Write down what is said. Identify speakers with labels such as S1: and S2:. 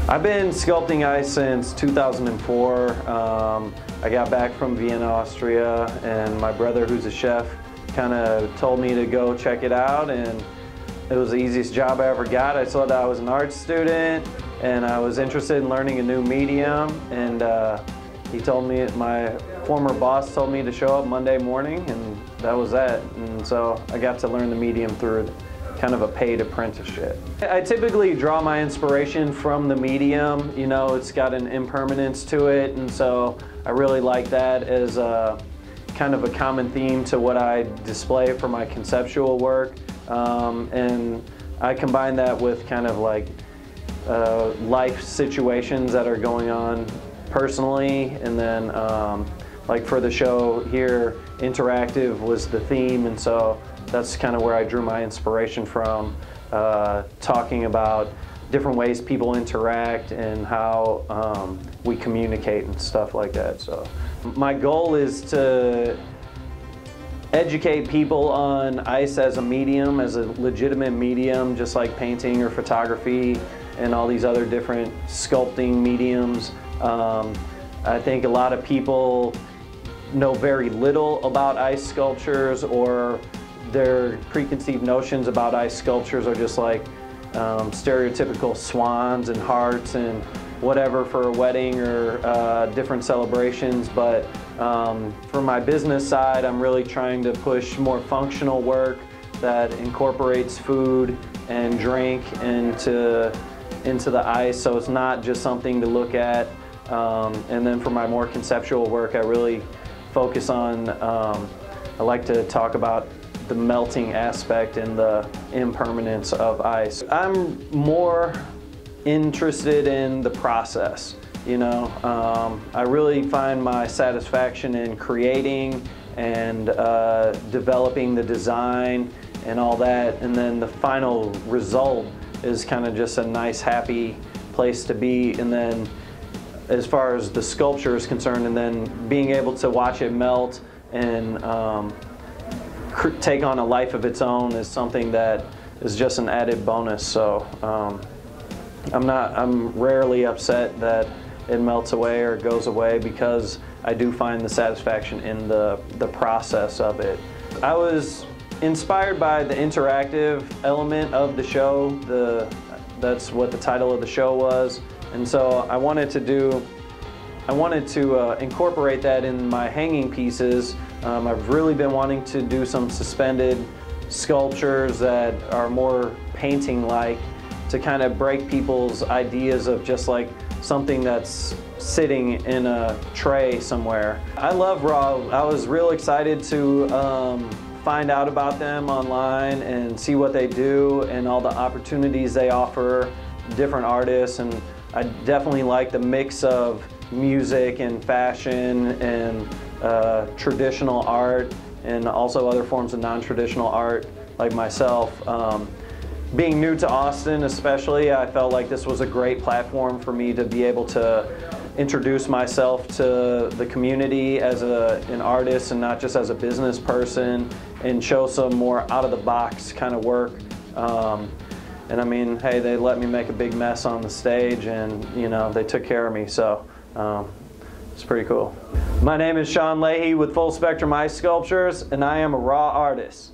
S1: I've been sculpting ice since 2004. I got back from Vienna, Austria, and my brother, who's a chef, kind of told me to go check it out, and it was the easiest job I ever got. I saw that I was an art student, and I was interested in learning a new medium, and he told me, my former boss told me to show up Monday morning, and that was that. And so I got to learn the medium through kind of a paid apprenticeship. I typically draw my inspiration from the medium. You know, it's got an impermanence to it, and so I really like that as a kind of a common theme to what I display for my conceptual work. And I combine that with kind of like life situations that are going on personally, and then like for the show here, interactive was the theme, and so that's kind of where I drew my inspiration from, talking about different ways people interact and how we communicate and stuff like that. So my goal is to educate people on ice as a medium, as a legitimate medium, just like painting or photography and all these other different sculpting mediums. I think a lot of people know very little about ice sculptures, or their preconceived notions about ice sculptures are just like stereotypical swans and hearts and whatever for a wedding or different celebrations. But for my business side, I'm really trying to push more functional work that incorporates food and drink into the ice, so it's not just something to look at. And then for my more conceptual work, I really focus on, I like to talk about the melting aspect and the impermanence of ice. I'm more interested in the process, you know. I really find my satisfaction in creating and developing the design and all that, and then the final result is kind of just a nice, happy place to be. And then as far as the sculpture is concerned, and then being able to watch it melt and take on a life of its own is something that is just an added bonus. So I'm rarely upset that it melts away or goes away, because I do find the satisfaction in the process of it. I was inspired by the interactive element of the show. That's what the title of the show was, and so I wanted to incorporate that in my hanging pieces. I've really been wanting to do some suspended sculptures that are more painting-like, to kind of break people's ideas of just like something that's sitting in a tray somewhere. I love Raw. I was real excited to find out about them online and see what they do and all the opportunities they offer different artists. And I definitely like the mix of music and fashion and traditional art, and also other forms of non-traditional art like myself. Being new to Austin especially, I felt like this was a great platform for me to be able to introduce myself to the community as an artist and not just as a business person, and show some more out-of-the-box kind of work. And I mean, hey, they let me make a big mess on the stage, and you know, they took care of me, so it's pretty cool. My name is Leahy with Full Spectrum Ice Sculptures, and I am a raw artist.